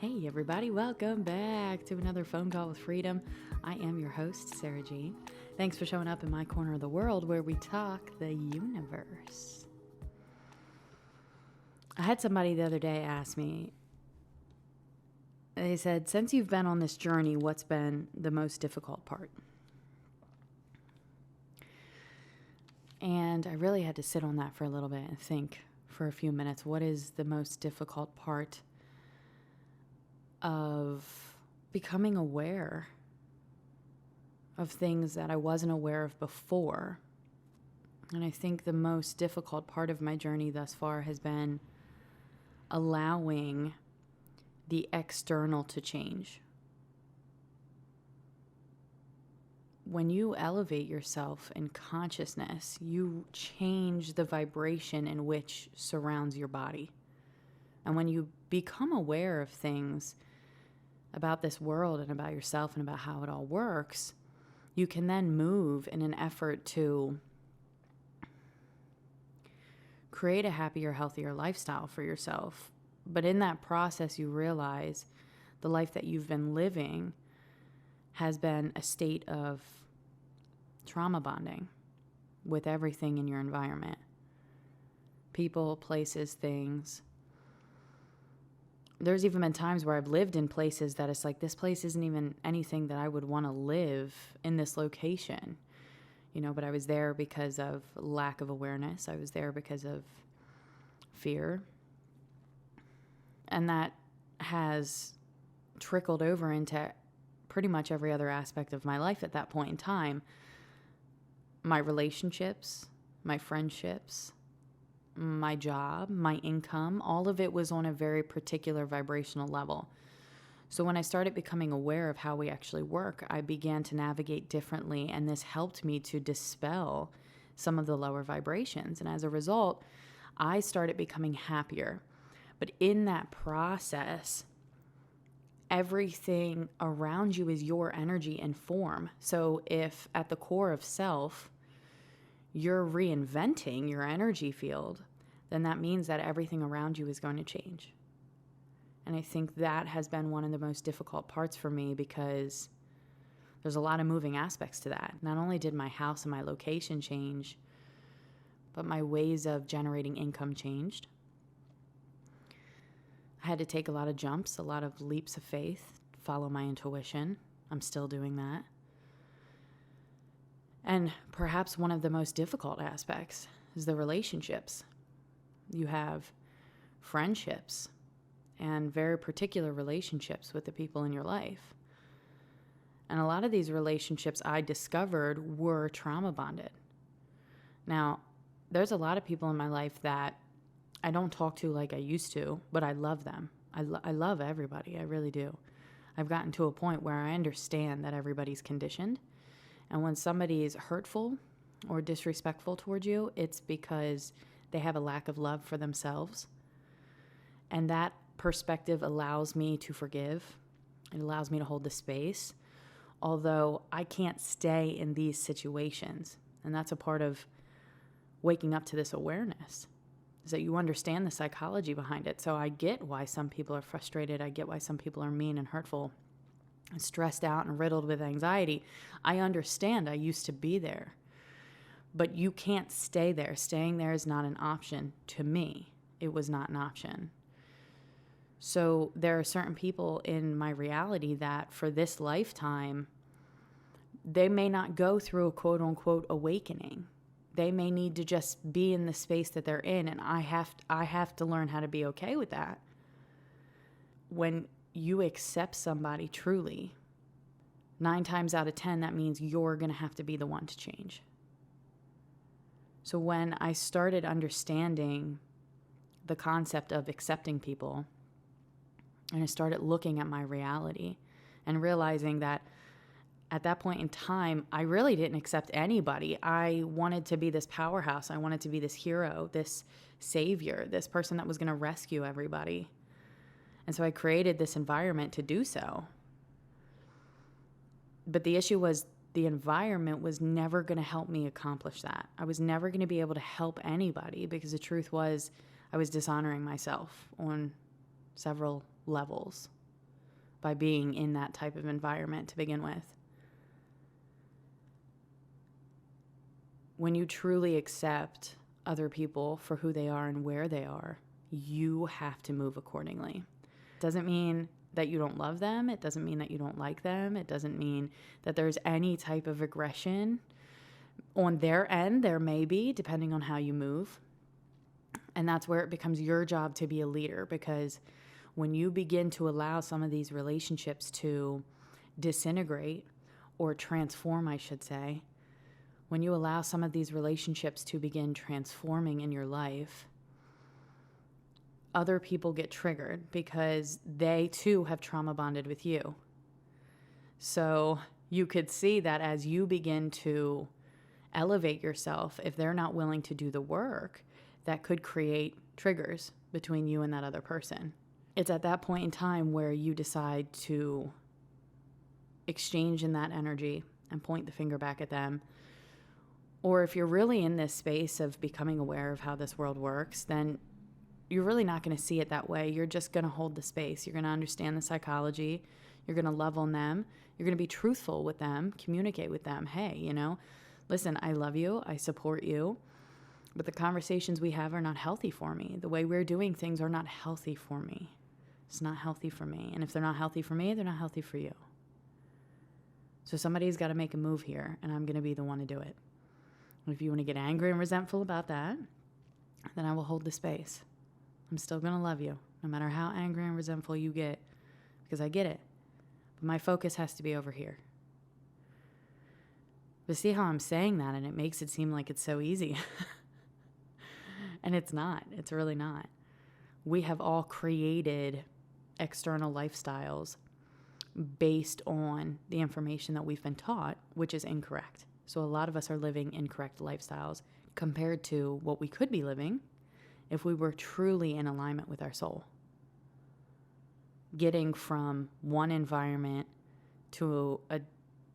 Hey everybody, welcome back to another Phone Call with Freedom. I am your host, Sarah Jean. Thanks for showing up in my corner of the world where we talk the universe. I had somebody the other day ask me, they said, since you've been on this journey, what's been the most difficult part? And I really had to sit on that for a little bit and think for a few minutes, what is the most difficult part of becoming aware of things that I wasn't aware of before? And I think the most difficult part of my journey thus far has been allowing the external to change. When you elevate yourself in consciousness, you change the vibration in which surrounds your body. And when you become aware of things about this world and about yourself and about how it all works, you can then move in an effort to create a happier, healthier lifestyle for yourself. But in that process, you realize the life that you've been living has been a state of trauma bonding with everything in your environment. People, places, things. There's even been times where I've lived in places that it's like, this place isn't even anything that I would want to live in this location. But I was there because of lack of awareness. I was there because of fear. And that has trickled over into pretty much every other aspect of my life at that point in time. My relationships, my friendships, my job, my income, all of it was on a very particular vibrational level. So when I started becoming aware of how we actually work, I began to navigate differently, and this helped me to dispel some of the lower vibrations. And as a result, I started becoming happier. But in that process, everything around you is your energy and form. So if at the core of self, you're reinventing your energy field, then that means that everything around you is going to change. And I think that has been one of the most difficult parts for me, because there's a lot of moving aspects to that. Not only did my house and my location change, but my ways of generating income changed. I had to take a lot of jumps, a lot of leaps of faith, follow my intuition. I'm still doing that. And perhaps one of the most difficult aspects is the relationships. You have friendships and very particular relationships with the people in your life. And a lot of these relationships I discovered were trauma bonded. Now, there's a lot of people in my life that I don't talk to like I used to, but I love them. I love everybody. I really do. I've gotten to a point where I understand that everybody's conditioned. And when somebody is hurtful or disrespectful towards you, it's because they have a lack of love for themselves. And that perspective allows me to forgive. It allows me to hold the space. Although I can't stay in these situations. And that's a part of waking up to this awareness, is that you understand the psychology behind it. So I get why some people are frustrated. I get why some people are mean and hurtful, stressed out and riddled with anxiety. I understand. I used to be there. But you can't stay there. Staying there is not an option to me. It was not an option. So there are certain people in my reality that for this lifetime, they may not go through a quote unquote awakening. They may need to just be in the space that they're in, and I have to learn how to be okay with that. When you accept somebody truly, 9 times out of 10, that means you're going to have to be the one to change. So when I started understanding the concept of accepting people, and I started looking at my reality and realizing that at that point in time, I really didn't accept anybody. I wanted to be this powerhouse. I wanted to be this hero, this savior, this person that was going to rescue everybody. And so I created this environment to do so. But the issue was the environment was never going to help me accomplish that. I was never going to be able to help anybody, because the truth was I was dishonoring myself on several levels. by being in that type of environment to begin with. When you truly accept other people for who they are and where they are, you have to move accordingly. It doesn't mean that you don't love them. It doesn't mean that you don't like them. It doesn't mean that there's any type of aggression on their end. There may be, depending on how you move. And that's where it becomes your job to be a leader, because when you begin to allow some of these relationships to disintegrate or transform, I should say, when you allow some of these relationships to begin transforming in your life, other people get triggered because they too have trauma bonded with you. So you could see that as you begin to elevate yourself, if they're not willing to do the work, that could create triggers between you and that other person. It's at that point in time where you decide to exchange in that energy and point the finger back at them. Or if you're really in this space of becoming aware of how this world works, then you're really not going to see it that way. You're just going to hold the space. You're going to understand the psychology. You're going to love on them. You're going to be truthful with them, communicate with them. Hey, listen, I love you. I support you. But the conversations we have are not healthy for me. The way we're doing things are not healthy for me. It's not healthy for me. And if they're not healthy for me, they're not healthy for you. So somebody's got to make a move here, and I'm going to be the one to do it. And if you want to get angry and resentful about that, then I will hold the space. I'm still going to love you, no matter how angry and resentful you get, because I get it. But my focus has to be over here. But see how I'm saying that, and it makes it seem like it's so easy. And it's not. It's really not. We have all created external lifestyles based on the information that we've been taught, which is incorrect. So a lot of us are living incorrect lifestyles compared to what we could be living if we were truly in alignment with our soul. Getting from one environment to a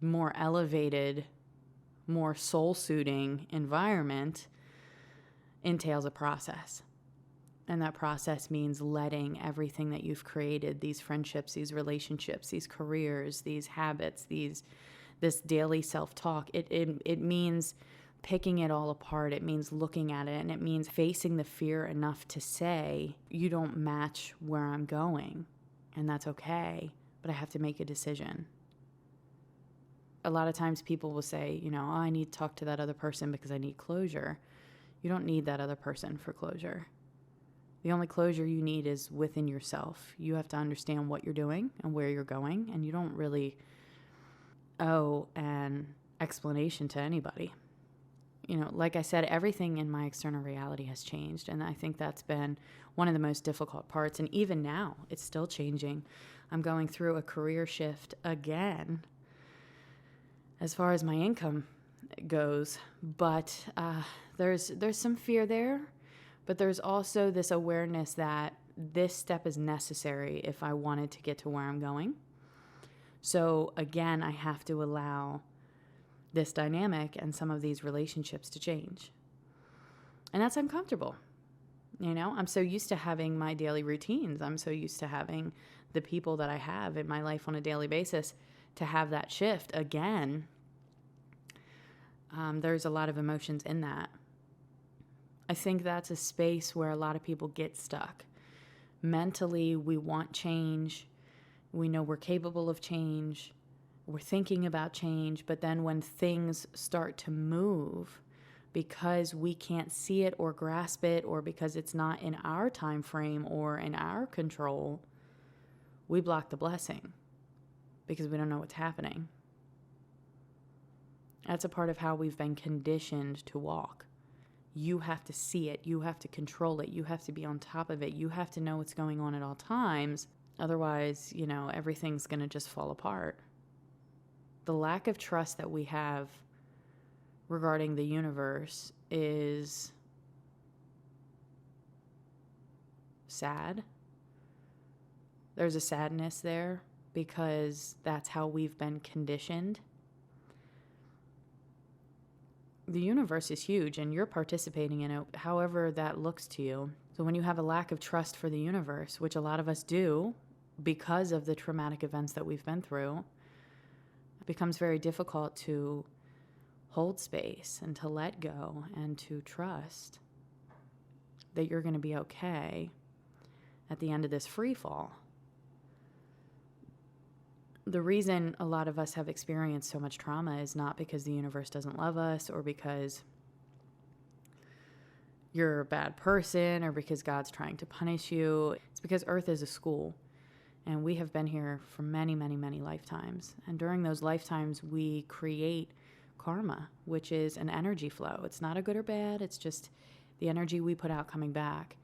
more elevated, more soul-soothing environment entails a process. And that process means letting everything that you've created, these friendships, these relationships, these careers, these habits, this daily self-talk, it means picking it all apart. It means looking at it, and it means facing the fear enough to say, you don't match where I'm going, and that's okay, but I have to make a decision. A lot of times people will say, I need to talk to that other person because I need closure. You don't need that other person for closure. The only closure you need is within yourself. You have to understand what you're doing and where you're going, and you don't really owe an explanation to anybody. Like I said, everything in my external reality has changed, and I think that's been one of the most difficult parts. And even now, it's still changing. I'm going through a career shift again as far as my income goes, but there's some fear there, but there's also this awareness that this step is necessary if I wanted to get to where I'm going. So again, I have to allow this dynamic and some of these relationships to change. And that's uncomfortable. I'm so used to having my daily routines. I'm so used to having the people that I have in my life on a daily basis. To have that shift again, there's a lot of emotions in that. I think that's a space where a lot of people get stuck. Mentally, we want change. We know we're capable of change. We're thinking about change. But then when things start to move, because we can't see it or grasp it, or because it's not in our time frame or in our control, we block the blessing because we don't know what's happening. That's a part of how we've been conditioned to walk. You have to see it. You have to control it. You have to be on top of it. You have to know what's going on at all times. Otherwise, everything's going to just fall apart. The lack of trust that we have regarding the universe is sad. There's a sadness there because that's how we've been conditioned. The universe is huge and you're participating in it however that looks to you. So when you have a lack of trust for the universe, which a lot of us do, because of the traumatic events that we've been through, it becomes very difficult to hold space and to let go and to trust that you're going to be okay at the end of this free fall. The reason a lot of us have experienced so much trauma is not because the universe doesn't love us, or because you're a bad person, or because God's trying to punish you. It's because Earth is a school, and we have been here for many, many, many lifetimes. And during those lifetimes, we create karma, which is an energy flow. It's not a good or bad. It's just the energy we put out coming back.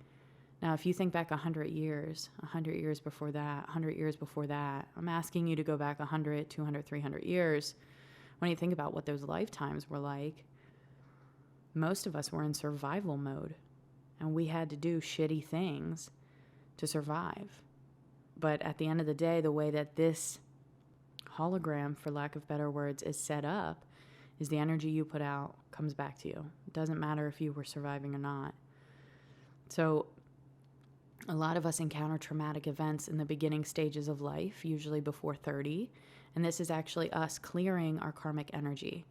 Now, if you think back 100 years, 100 years before that, 100 years before that, I'm asking you to go back 100, 200, 300 years. When you think about what those lifetimes were like, most of us were in survival mode, and we had to do shitty things to survive. But at the end of the day, the way that this hologram, for lack of better words, is set up is the energy you put out comes back to you. It doesn't matter if you were surviving or not. So a lot of us encounter traumatic events in the beginning stages of life, usually before 30, and this is actually us clearing our karmic energy.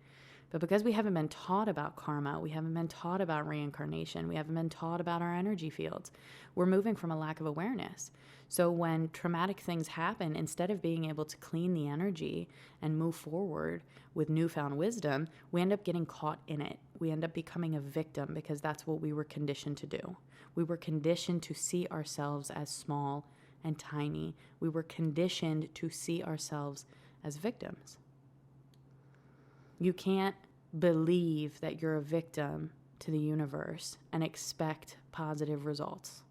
But because we haven't been taught about karma, we haven't been taught about reincarnation, we haven't been taught about our energy fields, we're moving from a lack of awareness. So when traumatic things happen, instead of being able to clean the energy and move forward with newfound wisdom, we end up getting caught in it. We end up becoming a victim because that's what we were conditioned to do. We were conditioned to see ourselves as small and tiny. We were conditioned to see ourselves as victims. You can't believe that you're a victim to the universe and expect positive results.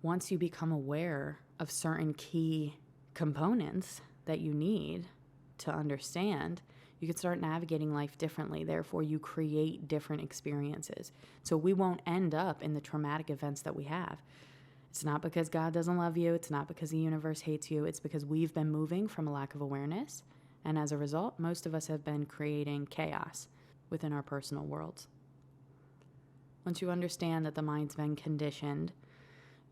Once you become aware of certain key components that you need to understand, you can start navigating life differently. Therefore, you create different experiences. So we won't end up in the traumatic events that we have. It's not because God doesn't love you. It's not because the universe hates you. It's because we've been moving from a lack of awareness. And as a result, most of us have been creating chaos within our personal worlds. Once you understand that the mind's been conditioned,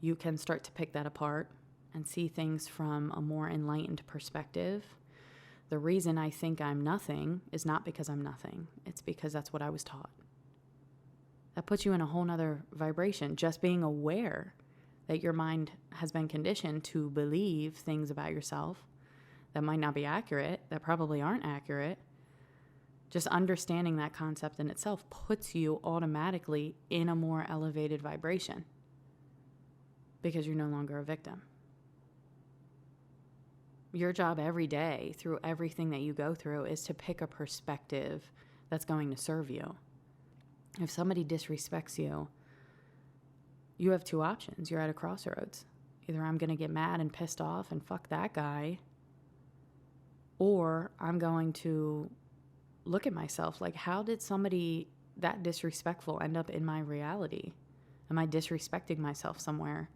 you can start to pick that apart and see things from a more enlightened perspective. The reason I think I'm nothing is not because I'm nothing. It's because that's what I was taught. That puts you in a whole nother vibration. Just being aware that your mind has been conditioned to believe things about yourself that might not be accurate, that probably aren't accurate. Just understanding that concept in itself puts you automatically in a more elevated vibration because you're no longer a victim. Your job every day, through everything that you go through, is to pick a perspective that's going to serve you. If somebody disrespects you, you have two options. You're at a crossroads. Either I'm going to get mad and pissed off and fuck that guy, or I'm going to look at myself like, how did somebody that disrespectful end up in my reality? Am I disrespecting myself somewhere?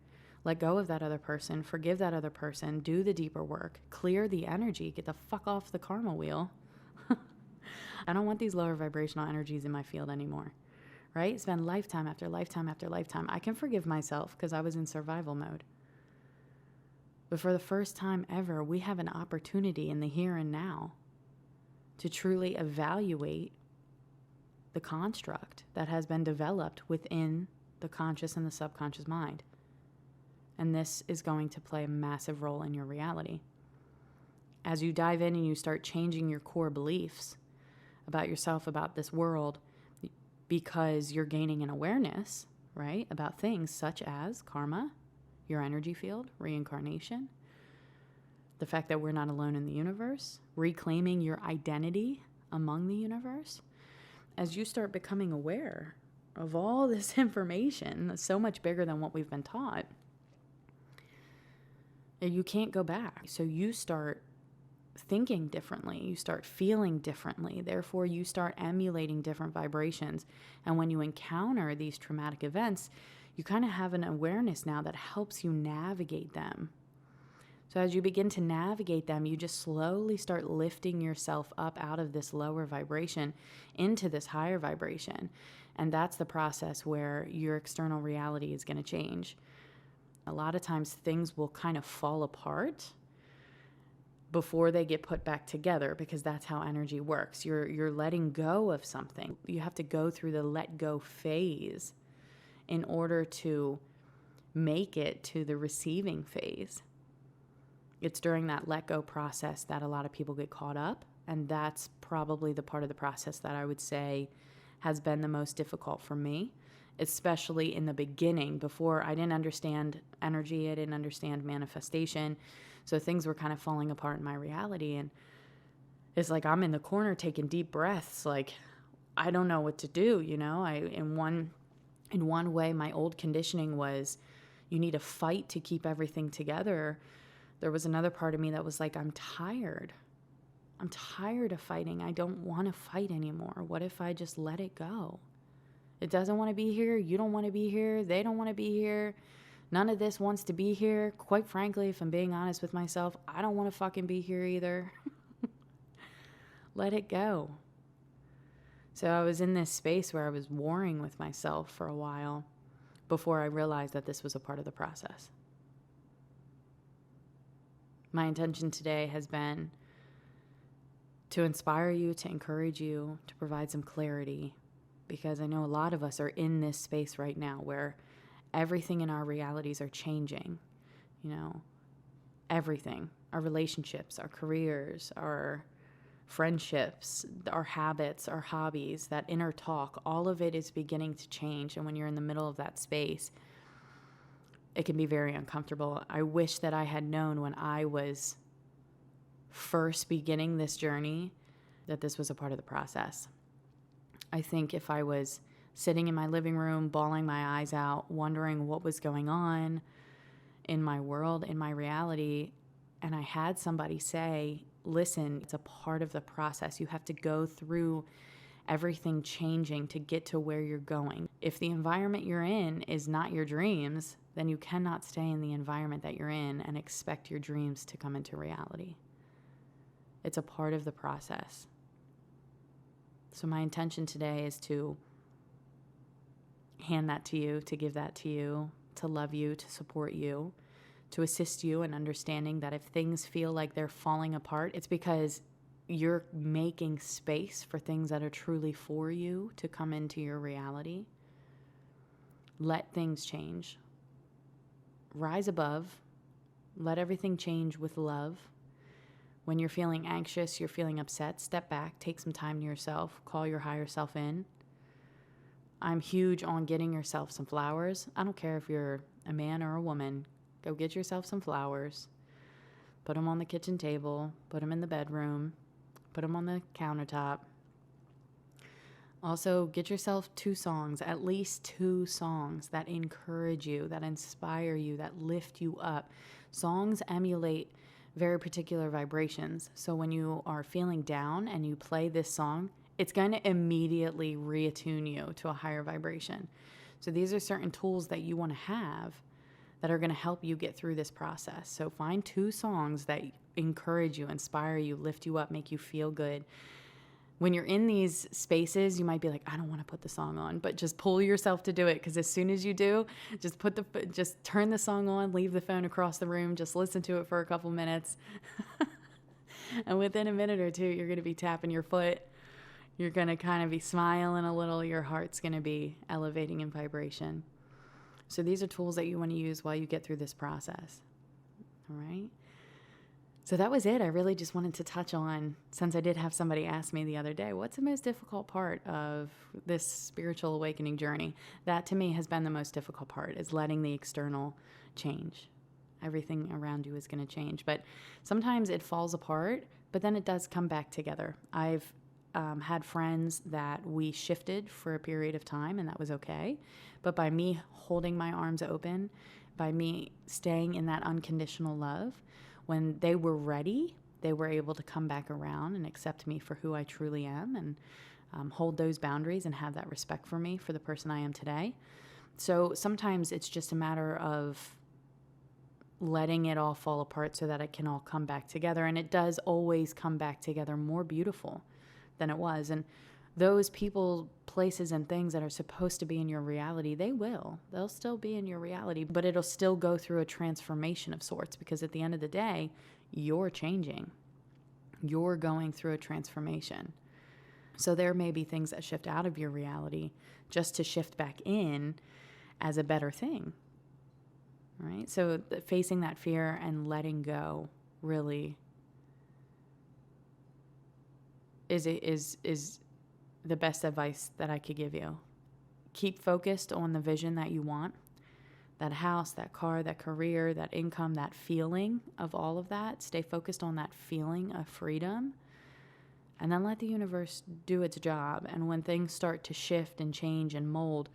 Let go of that other person, forgive that other person, do the deeper work, clear the energy, get the fuck off the karma wheel. I don't want these lower vibrational energies in my field anymore, right? Spend lifetime after lifetime after lifetime. I can forgive myself because I was in survival mode. But for the first time ever, we have an opportunity in the here and now to truly evaluate the construct that has been developed within the conscious and the subconscious mind. And this is going to play a massive role in your reality. As you dive in and you start changing your core beliefs about yourself, about this world, because you're gaining an awareness, right, about things such as karma, your energy field, reincarnation, the fact that we're not alone in the universe, reclaiming your identity among the universe. As you start becoming aware of all this information, that's so much bigger than what we've been taught, you can't go back. So you start thinking differently. You start feeling differently. Therefore, you start emulating different vibrations. And when you encounter these traumatic events, you kind of have an awareness now that helps you navigate them. So as you begin to navigate them, you just slowly start lifting yourself up out of this lower vibration into this higher vibration. And that's the process where your external reality is going to change. A lot of times things will kind of fall apart before they get put back together, because that's how energy works. You're letting go of something. You have to go through the let go phase in order to make it to the receiving phase. It's during that let go process that a lot of people get caught up, and that's probably the part of the process that I would say has been the most difficult for me, especially in the beginning. Before, I didn't understand energy, I didn't understand manifestation, so things were kind of falling apart in my reality, and it's like I'm in the corner taking deep breaths, like I don't know what to do, in one way, my old conditioning was you need to fight to keep everything together. There was another part of me that was like, I'm tired of fighting. I don't want to fight anymore. What if I just let it go? It doesn't want to be here. You don't want to be here. They don't want to be here. None of this wants to be here. Quite frankly, if I'm being honest with myself, I don't want to fucking be here either. Let it go. So I was in this space where I was warring with myself for a while before I realized that this was a part of the process. My intention today has been to inspire you, to encourage you, to provide some clarity, because I know a lot of us are in this space right now where everything in our realities are changing. Everything. Our relationships, our careers, our friendships, our habits, our hobbies, that inner talk, all of it is beginning to change. And when you're in the middle of that space, it can be very uncomfortable. I wish that I had known when I was first beginning this journey that this was a part of the process. I think if I was sitting in my living room, bawling my eyes out, wondering what was going on in my world, in my reality, and I had somebody say, listen, it's a part of the process. You have to go through everything changing to get to where you're going. If the environment you're in is not your dreams, then you cannot stay in the environment that you're in and expect your dreams to come into reality. It's a part of the process. So my intention today is to hand that to you, to give that to you, to love you, to support you, to assist you in understanding that if things feel like they're falling apart, it's because you're making space for things that are truly for you to come into your reality. Let things change. Rise above. Let everything change with love. When you're feeling anxious, you're feeling upset, step back, take some time to yourself, call your higher self in. I'm huge on getting yourself some flowers. I don't care if you're a man or a woman. Go get yourself some flowers. Put them on the kitchen table. Put them in the bedroom. Put them on the countertop. Also, get yourself 2 songs, at least 2 songs that encourage you, that inspire you, that lift you up. Songs emulate very particular vibrations. So when you are feeling down and you play this song, it's going to immediately reattune you to a higher vibration. So these are certain tools that you want to have that are going to help you get through this process. So find 2 songs that encourage you, inspire you, lift you up, make you feel good. When you're in these spaces, you might be like, I don't want to put the song on, but just pull yourself to do it, because as soon as you do, just turn the song on, leave the phone across the room, just listen to it for a couple minutes. And within a minute or 2, you're going to be tapping your foot. You're going to kind of be smiling a little. Your heart's going to be elevating in vibration. So these are tools that you want to use while you get through this process. All right? So that was it. I really just wanted to touch on, since I did have somebody ask me the other day, what's the most difficult part of this spiritual awakening journey? That to me has been the most difficult part, is letting the external change. Everything around you is going to change. But sometimes it falls apart, but then it does come back together. I've had friends that we shifted for a period of time, and that was okay. But by me holding my arms open, by me staying in that unconditional love, when they were ready, they were able to come back around and accept me for who I truly am, and hold those boundaries and have that respect for me, for the person I am today. So sometimes it's just a matter of letting it all fall apart so that it can all come back together. And it does always come back together more beautiful than it was. And those people, places, and things that are supposed to be in your reality, they'll still be in your reality, but it'll still go through a transformation of sorts, because at the end of the day, you're changing. You're going through a transformation. So there may be things that shift out of your reality just to shift back in as a better thing, right? So facing that fear and letting go really is the best advice that I could give you. Keep focused on the vision that you want, that house, that car, that career, that income, that feeling of all of that. Stay focused on that feeling of freedom, and then let the universe do its job. And when things start to shift and change and mold,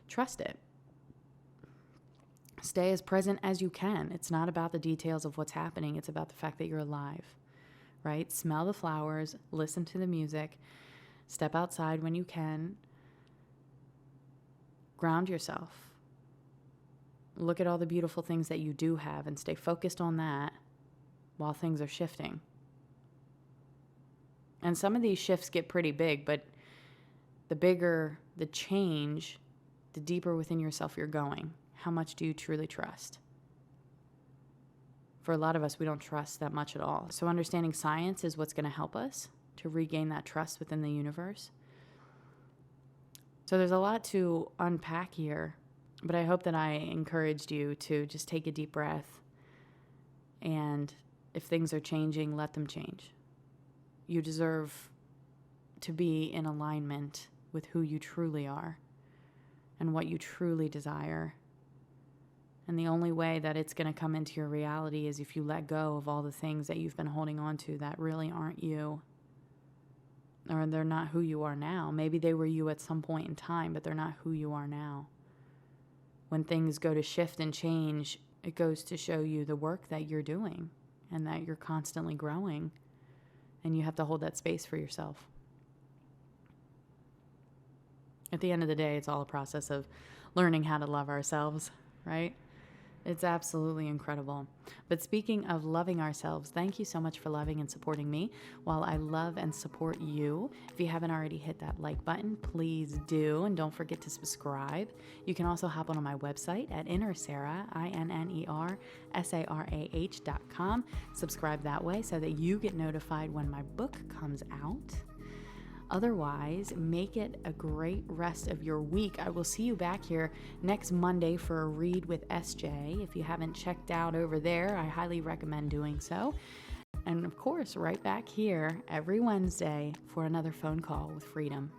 trust it. Stay as present as you can. It's not about the details of what's happening. It's about the fact that you're alive, right? Smell the flowers, listen to the music, step outside when you can, ground yourself. Look at all the beautiful things that you do have and stay focused on that while things are shifting. And some of these shifts get pretty big, but the bigger the change, the deeper within yourself you're going. How much do you truly trust? For a lot of us, we don't trust that much at all. So understanding science is what's going to help us to regain that trust within the universe. So there's a lot to unpack here, but I hope that I encouraged you to just take a deep breath, and if things are changing, let them change. You deserve to be in alignment with who you truly are and what you truly desire. And the only way that it's going to come into your reality is if you let go of all the things that you've been holding on to that really aren't you, or they're not who you are now. Maybe they were you at some point in time, but they're not who you are now. When things go to shift and change, it goes to show you the work that you're doing and that you're constantly growing, and you have to hold that space for yourself. At the end of the day, it's all a process of learning how to love ourselves, right? It's absolutely incredible. But speaking of loving ourselves, thank you so much for loving and supporting me while I love and support you. If you haven't already hit that like button, please do. And don't forget to subscribe. You can also hop on my website at InnerSarah, INNERSARAH.com. Subscribe that way so that you get notified when my book comes out. Otherwise, make it a great rest of your week. I will see you back here next Monday for a read with SJ. If you haven't checked out over there, I highly recommend doing so. And of course, right back here every Wednesday for another phone call with freedom.